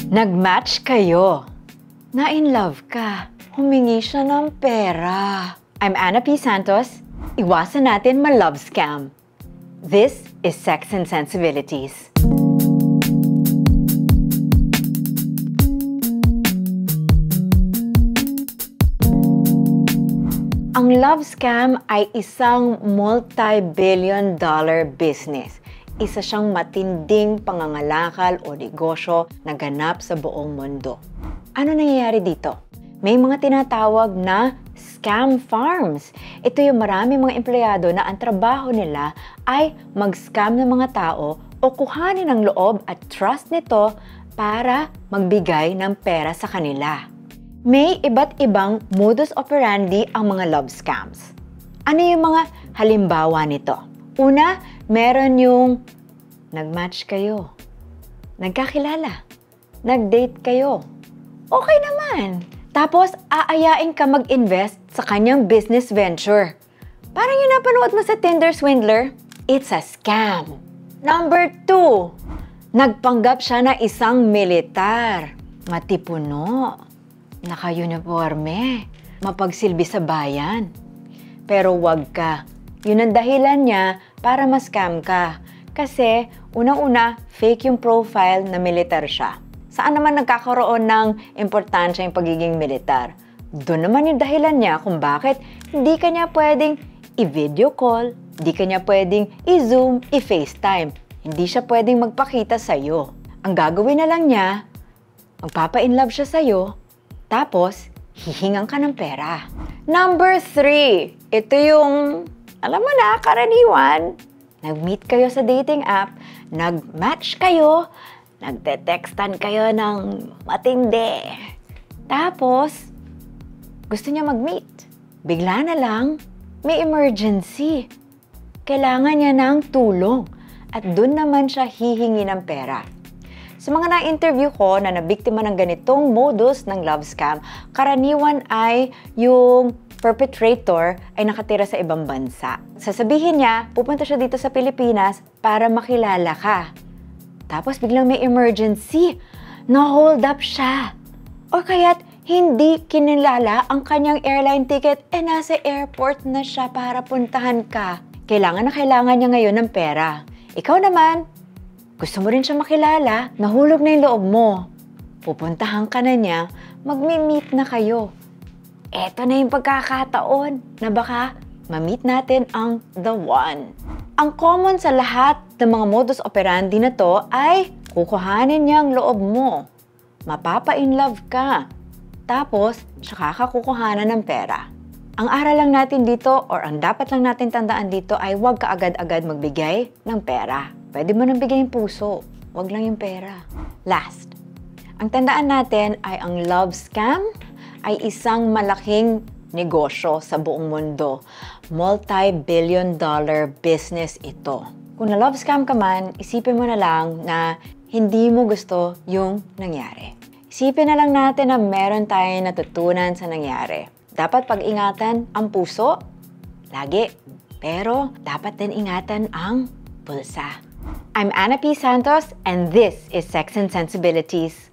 Nag-match kayo. Na-in love ka. Humingi siya ng pera. I'm Anna P. Santos. Iwasan natin ma-love scam. This is Sex and Sensibilities. Ang love scam ay isang multi-billion dollar business. Isa siyang matinding pangangalakal o negosyo na ganap sa buong mundo. Ano nangyayari dito? May mga tinatawag na scam farms. Ito yung maraming mga empleyado na ang trabaho nila ay mag-scam ng mga tao o kuhanin ang loob at trust nito para magbigay ng pera sa kanila. May iba't ibang modus operandi ang mga love scams. Ano yung mga halimbawa nito? Una, meron yung nag-match kayo, nagkakilala, nag-date kayo. Okay naman. Tapos, aayain ka mag-invest sa kanyang business venture. Parang yung napanood mo sa Tinder Swindler, it's a scam. Number 2, nagpanggap siya na isang militar. Matipuno, naka-uniforme, mapagsilbi sa bayan. Pero wag ka. Yun ang dahilan niya para ma-scam ka. Kasi, unang-una, fake yung profile na militar siya. Saan naman nagkakaroon ng importansya yung pagiging militar? Doon naman yung dahilan niya kung bakit hindi ka niya pwedeng i-video call, hindi ka niya pwedeng i-zoom, i-FaceTime. Hindi siya pwedeng magpakita sa'yo. Ang gagawin na lang niya, magpapa-inlove siya sa'yo, tapos, hihingan ka ng pera. Number 3, ito yung, alam mo na, karaniwan. Nag-meet kayo sa dating app, nag-match kayo, nagte-textan kayo ng matindi. Tapos, gusto niya mag-meet. Bigla na lang, may emergency. Kailangan niya ng tulong. At doon naman siya hihingi ng pera. Sa mga na-interview ko na nabiktima ng ganitong modus ng love scam, karaniwan ay yung perpetrator ay nakatira sa ibang bansa. Sasabihin niya, pupunta siya dito sa Pilipinas para makilala ka. Tapos biglang may emergency, na-hold up siya. O kaya't hindi kinilala ang kanyang airline ticket nasa airport na siya para puntahan ka. Kailangan na kailangan niya ngayon ng pera. Ikaw naman, gusto mo rin siya makilala, nahulog na yung loob mo. Pupuntahan ka na niya, magmi-meet na kayo. Eto na yung pagkakataon na baka ma-meet natin ang the one. Ang common sa lahat ng mga modus operandi na to ay kukuhanin niya ang loob mo. Mapapa-inlove ka. Tapos, saka ka kukuhanan ng pera. Ang aral lang natin dito or ang dapat lang natin tandaan dito ay huwag ka agad-agad magbigay ng pera. Pwede mo nang bigay yung puso, wag lang yung pera. Last, ang tandaan natin ay ang love scam ay isang malaking negosyo sa buong mundo. Multi-billion dollar business ito. Kung na-love scam ka man, isipin mo na lang na hindi mo gusto yung nangyari. Isipin na lang natin na meron tayong natutunan sa nangyari. Dapat pag-ingatan ang puso, lagi. Pero dapat din ingatan ang bulsa. I'm Anna P. Santos, and this is Sex and Sensibilities.